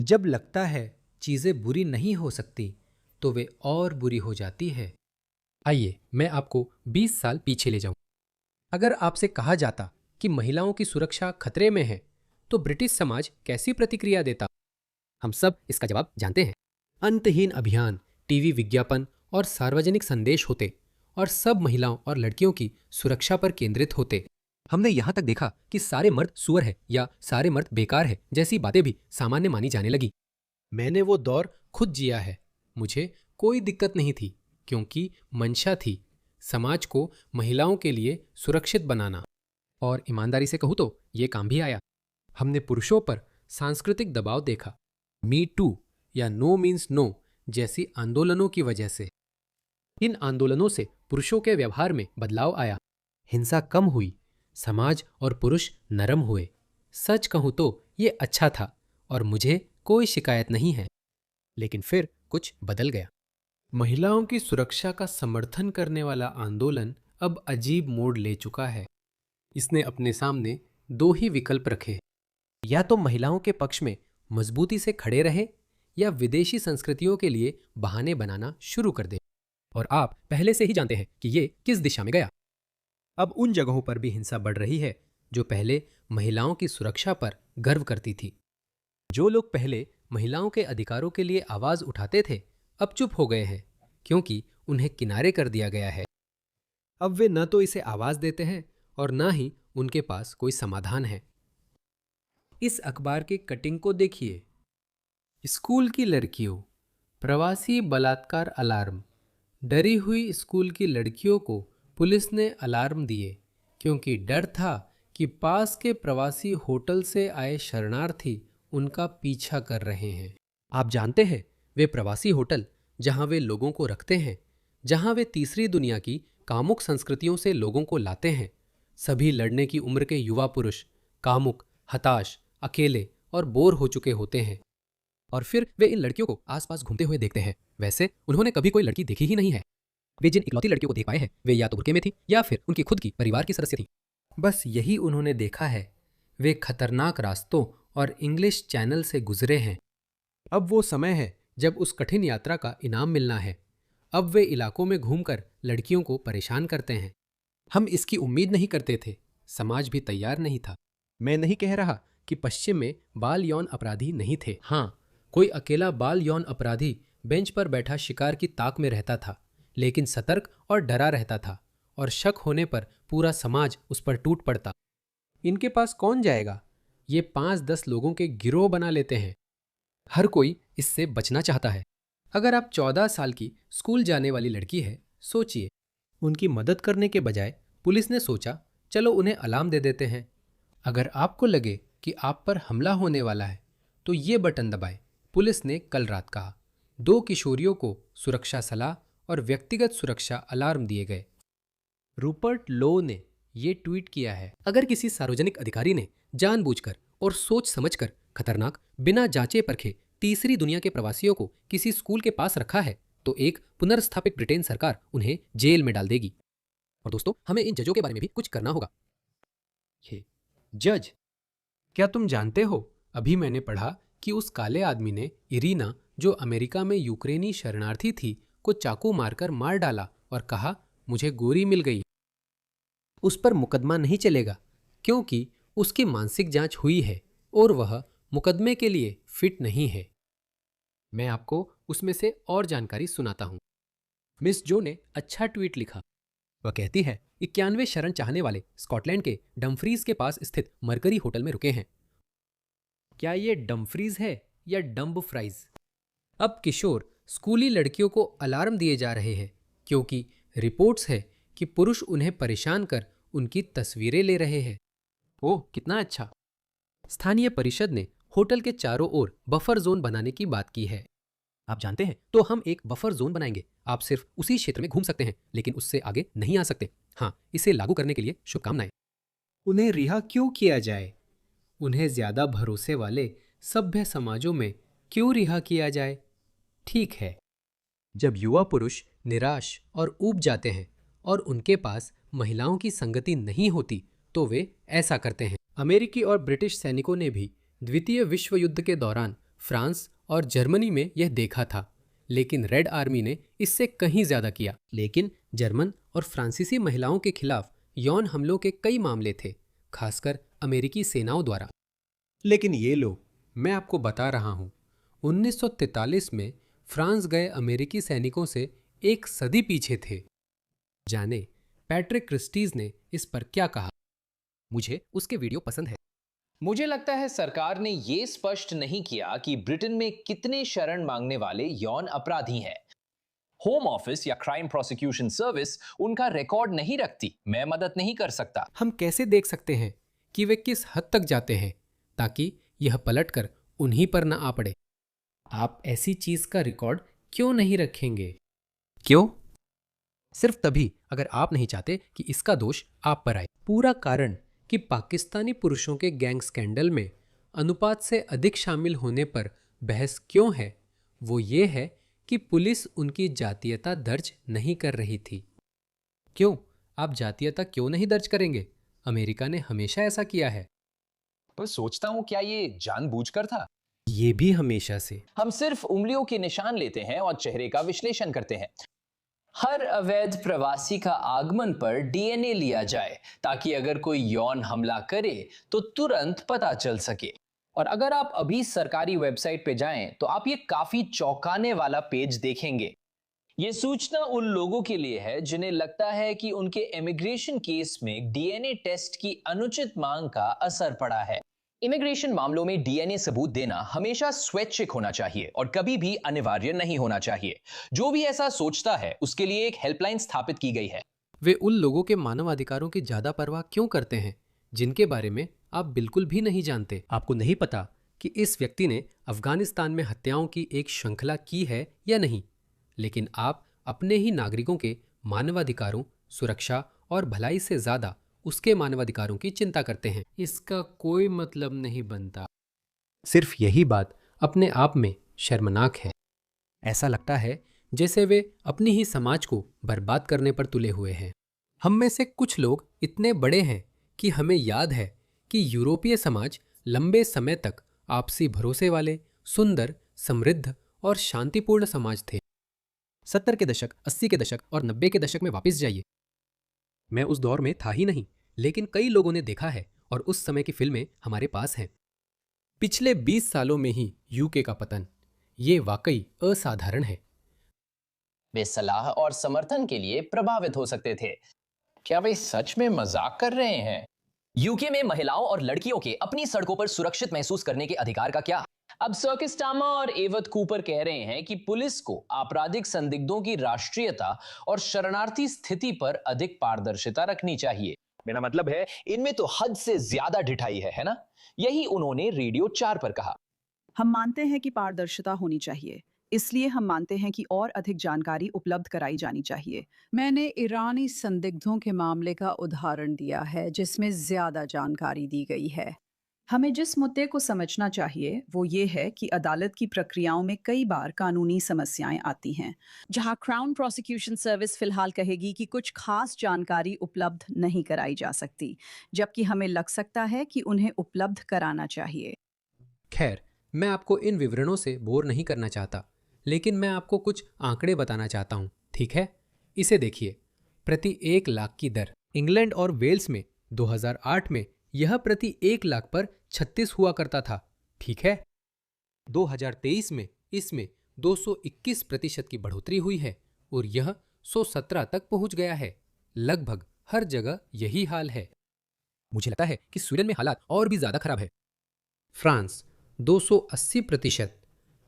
जब लगता है चीजें बुरी नहीं हो सकती तो वे और बुरी हो जाती है। आइए मैं आपको 20 साल पीछे ले जाऊं। अगर आपसे कहा जाता कि महिलाओं की सुरक्षा खतरे में है, तो ब्रिटिश समाज कैसी प्रतिक्रिया देता? हम सब इसका जवाब जानते हैं। अंतहीन अभियान, टीवी विज्ञापन और सार्वजनिक संदेश होते और सब महिलाओं और लड़कियों की सुरक्षा पर केंद्रित होते। हमने यहाँ तक देखा कि सारे मर्द सुअर है या सारे मर्द बेकार है जैसी बातें भी सामान्य मानी जाने लगी। मैंने वो दौर खुद जिया है। मुझे कोई दिक्कत नहीं थी क्योंकि मंशा थी समाज को महिलाओं के लिए सुरक्षित बनाना। और ईमानदारी से कहूँ तो ये काम भी आया। हमने पुरुषों पर सांस्कृतिक दबाव देखा, मी टू या नो मीन्स नो जैसी आंदोलनों की वजह से। इन आंदोलनों से पुरुषों के व्यवहार में बदलाव आया, हिंसा कम हुई, समाज और पुरुष नरम हुए। सच कहूँ तो ये अच्छा था और मुझे कोई शिकायत नहीं है। लेकिन फिर कुछ बदल गया। महिलाओं की सुरक्षा का समर्थन करने वाला आंदोलन अब अजीब मोड़ ले चुका है। इसने अपने सामने दो ही विकल्प रखे, या तो महिलाओं के पक्ष में मजबूती से खड़े रहे या विदेशी संस्कृतियों के लिए बहाने बनाना शुरू कर दे। और आप पहले से ही जानते हैं कि ये किस दिशा में गया। अब उन जगहों पर भी हिंसा बढ़ रही है जो पहले महिलाओं की सुरक्षा पर गर्व करती थी। जो लोग पहले महिलाओं के अधिकारों के लिए आवाज उठाते थे अब चुप हो गए हैं क्योंकि उन्हें किनारे कर दिया गया है। अब वे न तो इसे आवाज देते हैं और न ही उनके पास कोई समाधान है। इस अखबार के कटिंग को देखिए। स्कूल की लड़कियों, प्रवासी बलात्कार अलार्म। डरी हुई स्कूल की लड़कियों को पुलिस ने अलार्म दिए क्योंकि डर था कि पास के प्रवासी होटल से आए शरणार्थी उनका पीछा कर रहे हैं। आप जानते हैं वे प्रवासी होटल जहां वे लोगों को रखते हैं, जहां वे तीसरी दुनिया की कामुक संस्कृतियों से लोगों को लाते हैं। सभी लड़ने की उम्र के युवा पुरुष कामुक, हताश, अकेले और बोर हो चुके होते हैं। और फिर वे इन लड़कियों को आसपास घूमते हुए देखते हैं। वैसे उन्होंने कभी कोई लड़की देखी ही नहीं है। वे जिन इकलौती लड़कियों को देख पाए हैं वे या तो बुर्के में थी या फिर उनकी खुद की परिवार की सदस्य थी। बस यही उन्होंने देखा है। वे खतरनाक रास्तों और इंग्लिश चैनल से गुजरे हैं। अब वो समय है जब उस कठिन यात्रा का इनाम मिलना है। अब वे इलाकों में घूमकर लड़कियों को परेशान करते हैं। हम इसकी उम्मीद नहीं करते थे, समाज भी तैयार नहीं था। मैं नहीं कह रहा कि पश्चिम में बाल यौन अपराधी नहीं थे। हाँ, कोई अकेला बाल यौन अपराधी बेंच पर बैठा शिकार की ताक में रहता था, लेकिन सतर्क और डरा रहता था और शक होने पर पूरा समाज उस पर टूट पड़ता। इनके पास कौन जाएगा? ये 5-10 लोगों के गिरोह बना लेते हैं। हर कोई इससे बचना चाहता है। अगर आप 14 साल की स्कूल जाने वाली लड़की है, सोचिए, उनकी मदद करने के बजाय पुलिस ने सोचा चलो उन्हें अलार्म दे देते हैं। अगर आपको लगे कि आप पर हमला होने वाला है तो ये बटन दबाएं। पुलिस ने कल रात कहा 2 किशोरियों को सुरक्षा सलाह और व्यक्तिगत सुरक्षा अलार्म दिए गए। रूपर्ट लो ने ये ट्वीट किया है, अगर किसी सार्वजनिक अधिकारी ने जानबूझकर और सोच समझकर खतरनाक, बिना जांचे परखे तीसरी दुनिया के प्रवासियों को किसी स्कूल के पास रखा है तो एक पुनर्स्थापित ब्रिटेन सरकार उन्हें जेल में डाल देगी। और दोस्तों, हमें इन जजों के बारे में भी कुछ करना होगा। ये जज, क्या तुम जानते हो, अभी मैंने पढ़ा कि उस काले आदमी ने इरीना, जो अमेरिका में यूक्रेनी शरणार्थी थी, को चाकू मारकर मार डाला और कहा मुझे गोरी मिल गई। उस पर मुकदमा नहीं चलेगा क्योंकि उसकी मानसिक जांच हुई है और वह मुकदमे के लिए फिट नहीं है। मैं आपको उसमें से और जानकारी सुनाता हूं। मिस जो ने अच्छा ट्वीट लिखा। वह कहती है 91 शरण चाहने वाले स्कॉटलैंड के डमफ्रीज के पास स्थित मरकरी होटल में रुके हैं। क्या ये डमफ्रीज है या डम्ब फ्राइज? अब किशोर स्कूली लड़कियों को अलार्म दिए जा रहे हैं क्योंकि रिपोर्ट्स है कि पुरुष उन्हें परेशान कर उनकी तस्वीरें ले रहे हैं। ओह, कितना अच्छा। स्थानीय परिषद ने होटल के चारों ओर बफर जोन बनाने की बात की है। आप जानते हैं, तो हम एक बफर जोन बनाएंगे। आप सिर्फ उसी क्षेत्र में घूम सकते हैं लेकिन उससे आगे नहीं आ सकते। हाँ, इसे लागू करने के लिए शुभकामनाएं। उन्हें रिहा क्यों किया जाए? उन्हें ज्यादा भरोसे वाले सभ्य समाजों में क्यों रिहा किया जाए? ठीक है, जब युवा पुरुष निराश और ऊब जाते हैं और उनके पास महिलाओं की संगति नहीं होती तो वे ऐसा करते हैं। अमेरिकी और ब्रिटिश सैनिकों ने भी द्वितीय विश्व युद्ध के दौरान फ्रांस और जर्मनी में यह देखा था, लेकिन रेड आर्मी ने इससे कहीं ज्यादा किया। लेकिन जर्मन और फ्रांसीसी महिलाओं के खिलाफ यौन हमलों के कई मामले थे, खासकर अमेरिकी सेनाओं द्वारा। लेकिन ये लोग, मैं आपको बता रहा हूं, 1943 में फ्रांस गए अमेरिकी सैनिकों से एक सदी पीछे थे। जाने पैट्रिक क्रिस्टीज ने इस पर क्या कहा। मुझे उसके वीडियो पसंद है। मुझे लगता है सरकार ने यह स्पष्ट नहीं किया कि ब्रिटेन में कितने शरण मांगने वाले यौन अपराधी हैं। होम ऑफिस या क्राइम प्रोसिक्यूशन सर्विस उनका रिकॉर्ड नहीं रखती। मैं मदद नहीं कर सकता। हम कैसे देख सकते हैं कि वे किस हद तक जाते हैं, ताकि यह पलटकर उन्हीं पर न आ पड़े? आप ऐसी चीज का रिकॉर्ड क्यों नहीं रखेंगे? क्यों? सिर्फ तभी अगर आप नहीं चाहते कि इसका दोष आप पर आए। पूरा कारण कि पाकिस्तानी पुरुषों के गैंग स्कैंडल में अनुपात से अधिक शामिल होने पर बहस क्यों है, वो ये है कि पुलिस उनकी जातीयता दर्ज नहीं कर रही थी। क्यों? आप जातीयता क्यों नहीं दर्ज करेंगे? अमेरिका ने हमेशा ऐसा किया है। पर सोचता हूं, क्या ये जानबूझकर था? ये भी हमेशा से। हम सिर्फ उंगलियों के निशान लेते हैं और चेहरे का विश्लेषण करते हैं। हर अवैध प्रवासी का आगमन पर डीएनए लिया जाए, ताकि अगर कोई यौन हमला करे तो तुरंत पता चल सके। और अगर आप अभी सरकारी वेबसाइट पे जाएं तो आप ये काफी चौंकाने वाला पेज देखेंगे। ये सूचना उन लोगों के लिए है जिन्हें लगता है कि उनके इमिग्रेशन केस में डीएनए टेस्ट की अनुचित मांग का असर पड़ा है। इमिग्रेशन मामलों में डीएनए सबूत देना हमेशा स्वैच्छिक होना चाहिए और कभी भी अनिवार्य नहीं होना चाहिए। जो भी ऐसा सोचता है उसके लिए एक हेल्पलाइन स्थापित की गई है। वे उन लोगों के मानवाधिकारों की ज्यादा परवाह क्यों करते हैं जिनके बारे में आप बिल्कुल भी नहीं जानते? आपको नहीं पता कि इस व्यक्ति ने अफगानिस्तान में हत्याओं की एक श्रृंखला की है या नहीं, लेकिन आप अपने ही नागरिकों के मानवाधिकारों, सुरक्षा और भलाई से ज्यादा उसके मानवाधिकारों की चिंता करते हैं। इसका कोई मतलब नहीं बनता। सिर्फ यही बात अपने आप में शर्मनाक है। ऐसा लगता है जैसे वे अपनी ही समाज को बर्बाद करने पर तुले हुए हैं। हम में से कुछ लोग इतने बड़े हैं कि हमें याद है कि यूरोपीय समाज लंबे समय तक आपसी भरोसे वाले, सुंदर, समृद्ध और शांतिपूर्ण समाज थे। 70 के दशक, 80 के दशक और 90 के दशक में वापस जाइए। मैं उस दौर में था ही नहीं, लेकिन कई लोगों ने देखा है और उस समय की फिल्में हमारे पास हैं। पिछले 20 सालों में ही यूके का पतन, ये वाकई असाधारण है। वे सलाह और समर्थन के लिए प्रभावित हो सकते थे। क्या वे सच में मजाक कर रहे हैं? यूके में महिलाओं और लड़कियों के अपनी सड़कों पर सुरक्षित महसूस करने के अधिकार का क्या? अब सर्किस टामा और एवत कूपर कह रहे हैं कि पुलिस को आपराधिक संदिग्धों की राष्ट्रीयता और शरणार्थी स्थिति पर अधिक पारदर्शिता रखनी चाहिए। मेरा मतलब है, इनमें तो हद से ज्यादा ढिठाई है ना? यही उन्होंने रेडियो 4 पर कहा। हम मानते हैं कि पारदर्शिता होनी चाहिए, इसलिए हम मानते हैं कि और अधिक जानकारी उपलब्ध कराई जानी चाहिए। मैंने ईरानी संदिग्धों के मामले का उदाहरण दिया है जिसमें ज्यादा जानकारी दी गई है। हमें जिस मुद्दे को समझना चाहिए वो ये है कि अदालत की प्रक्रियाओं में कई बार कानूनी समस्याएं आती हैं, जहां क्राउन प्रोसिक्यूशन सर्विस फिलहाल कहेगी कि कुछ खास जानकारी उपलब्ध नहीं कराई जा सकती, जबकि हमें लग सकता है कि उन्हें उपलब्ध कराना चाहिए। खैर, मैं आपको इन विवरणों से बोर नहीं करना चाहता, लेकिन मैं आपको कुछ आंकड़े बताना चाहता हूं, ठीक है? इसे देखिए। प्रति 1 लाख की दर। इंग्लैंड और वेल्स में 2008 में यह प्रति 1 लाख पर 36 हुआ करता था, ठीक है? 2023 में इसमें 221% की बढ़ोतरी हुई है और यह 117 तक पहुंच गया है। लगभग हर जगह यही हाल है। मुझे लगता है कि स्वीडन में हालात और भी ज्यादा खराब है। फ्रांस 280%।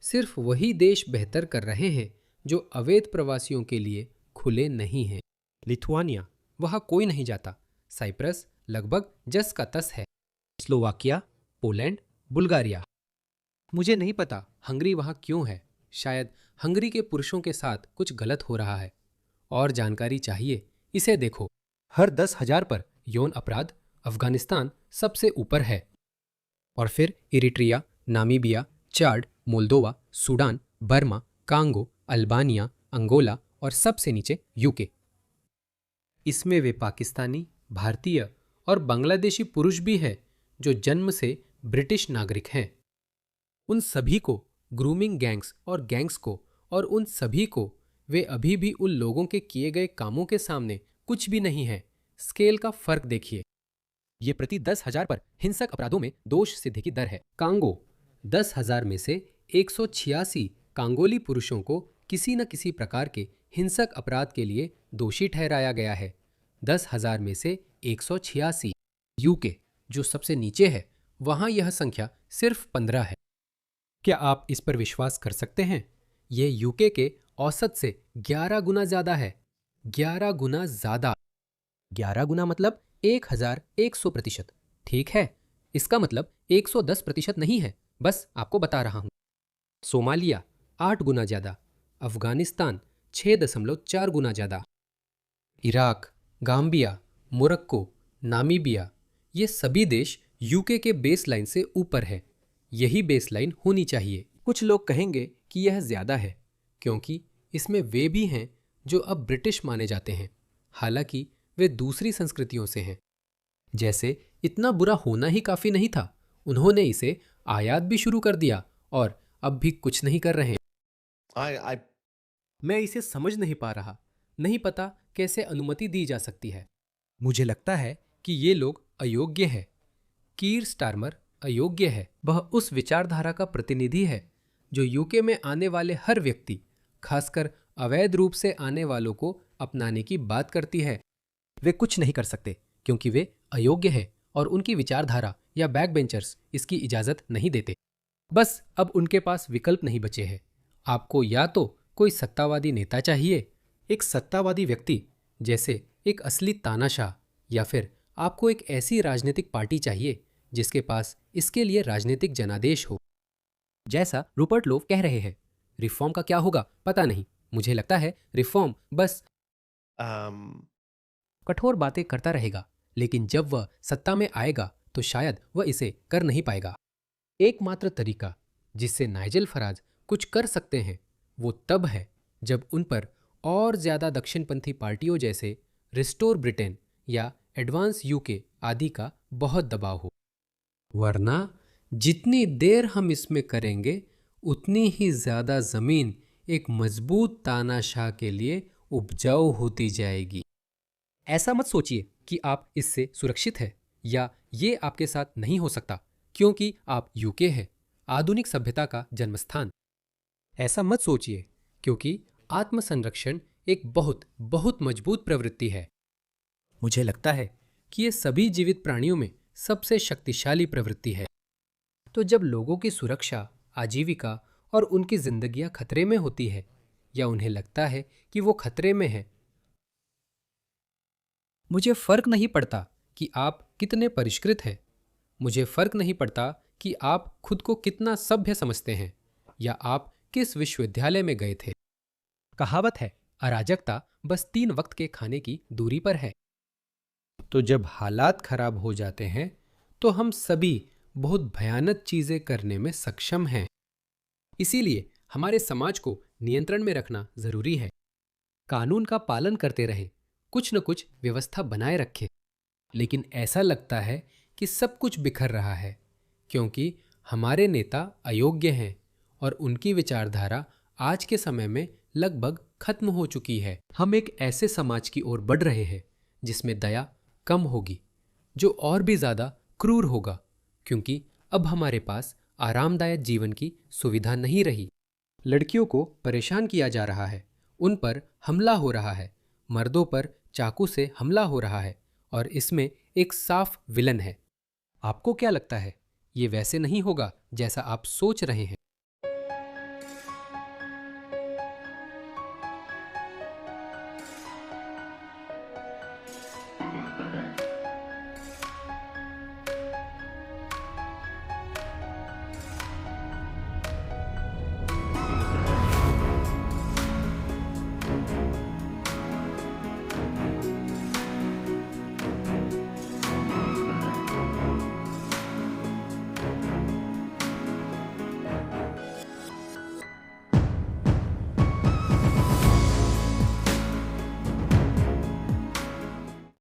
सिर्फ वही देश बेहतर कर रहे हैं जो अवैध प्रवासियों के लिए खुले नहीं हैं। लिथुआनिया, वहां कोई नहीं जाता। साइप्रस लगभग जस का तस है। Slovakia, Poland, Bulgaria. मुझे नहीं पता हंगरी वहां क्यों है। शायद हंगरी के पुरुषों के साथ कुछ गलत हो रहा है। और जानकारी चाहिए? इसे देखो। हर 10,000 पर यौन अपराध अफगानिस्तान सबसे ऊपर है, और फिर Eritrea, Namibia, Chad, Moldova, Sudan, Burma, Congo, Albania, Angola और सबसे नीचे यूके। इसमें वे पाकिस्तानी, भारतीय और बांग्लादेशी पुरुष भी हैं जो जन्म से ब्रिटिश नागरिक हैं। उन सभी को, ग्रूमिंग गैंग्स और गैंग्स को, और उन सभी को, वे अभी भी उन लोगों के किए गए कामों के सामने कुछ भी नहीं है। स्केल का फर्क देखिए। ये प्रति 10,000 पर हिंसक अपराधों में दोष सिद्धि की दर है। कांगो, 10,000 में से 186 कांगोली पुरुषों को किसी न किसी प्रकार के हिंसक अपराध के लिए दोषी ठहराया गया है। 10,000 में से 186। यूके, जो सबसे नीचे है, वहां यह संख्या सिर्फ 15 है। क्या आप इस पर विश्वास कर सकते हैं? यह यूके के औसत से 11 गुना ज्यादा है। 11 गुना ज्यादा। 11 गुना मतलब 1,100%। ठीक है, इसका मतलब 110% नहीं है, बस आपको बता रहा हूं। सोमालिया 8 गुना ज्यादा। अफगानिस्तान 6.4 गुना ज्यादा। इराक, गाम्बिया, मोरक्को, नामीबिया, ये सभी देश यूके के बेसलाइन से ऊपर है। यही बेसलाइन होनी चाहिए। कुछ लोग कहेंगे कि यह ज्यादा है क्योंकि इसमें वे भी हैं जो अब ब्रिटिश माने जाते हैं, हालांकि वे दूसरी संस्कृतियों से हैं। जैसे इतना बुरा होना ही काफी नहीं था, उन्होंने इसे आयात भी शुरू कर दिया और अब भी कुछ नहीं कर रहे हैं। मैं इसे समझ नहीं पा रहा, नहीं पता कैसे अनुमति दी जा सकती है। मुझे लगता है कि ये लोग अयोग्य है। कीर स्टारमर अयोग्य है। वह उस विचारधारा का प्रतिनिधि है जो यूके में आने वाले हर व्यक्ति, खासकर अवैध रूप से आने वालों को अपनाने की बात करती है। वे कुछ नहीं कर सकते क्योंकि वे अयोग्य हैं और उनकी विचारधारा या बैकबेंचर्स इसकी इजाजत नहीं देते। बस अब उनके पास विकल्प नहीं बचे हैं। आपको या तो कोई सत्तावादी नेता चाहिए, एक सत्तावादी व्यक्ति जैसे एक असली तानाशाह, या फिर आपको एक ऐसी राजनीतिक पार्टी चाहिए जिसके पास इसके लिए राजनीतिक जनादेश हो। जैसा रूपर्ट लोव कह रहे हैं, रिफॉर्म का क्या होगा पता नहीं। मुझे लगता है रिफॉर्म बस कठोर बातें करता रहेगा, लेकिन जब वह सत्ता में आएगा तो शायद वह इसे कर नहीं पाएगा। एकमात्र तरीका जिससे नाइजेल फराज कुछ कर सकते हैं वो तब है जब उन पर और ज्यादा दक्षिणपंथी पार्टियों जैसे रिस्टोर ब्रिटेन या एडवांस यूके आदि का बहुत दबाव हो। वरना जितनी देर हम इसमें करेंगे उतनी ही ज्यादा जमीन एक मजबूत तानाशाह के लिए उपजाऊ होती जाएगी। ऐसा मत सोचिए कि आप इससे सुरक्षित हैं या ये आपके साथ नहीं हो सकता क्योंकि आप यूके हैं, आधुनिक सभ्यता का जन्मस्थान। ऐसा मत सोचिए क्योंकि आत्मसंरक्षण एक बहुत बहुत मजबूत प्रवृत्ति है। मुझे लगता है कि ये सभी जीवित प्राणियों में सबसे शक्तिशाली प्रवृत्ति है। तो जब लोगों की सुरक्षा, आजीविका और उनकी जिंदगियां खतरे में होती है या उन्हें लगता है कि वो खतरे में है, मुझे फर्क नहीं पड़ता कि आप कितने परिष्कृत हैं, मुझे फर्क नहीं पड़ता कि आप खुद को कितना सभ्य समझते हैं या आप किस विश्वविद्यालय में गए थे। कहावत है, अराजकता बस 3 वक्त के खाने की दूरी पर है। तो जब हालात खराब हो जाते हैं तो हम सभी बहुत भयानक चीजें करने में सक्षम हैं। इसीलिए हमारे समाज को नियंत्रण में रखना जरूरी है। कानून का पालन करते रहें, कुछ न कुछ व्यवस्था बनाए रखें। लेकिन ऐसा लगता है कि सब कुछ बिखर रहा है क्योंकि हमारे नेता अयोग्य हैं और उनकी विचारधारा आज के समय में लगभग खत्म हो चुकी है। हम एक ऐसे समाज की ओर बढ़ रहे हैं जिसमें दया कम होगी, जो और भी ज्यादा क्रूर होगा क्योंकि अब हमारे पास आरामदायक जीवन की सुविधा नहीं रही। लड़कियों को परेशान किया जा रहा है, उन पर हमला हो रहा है, मर्दों पर चाकू से हमला हो रहा है और इसमें एक साफ विलन है। आपको क्या लगता है ये वैसे नहीं होगा जैसा आप सोच रहे हैं?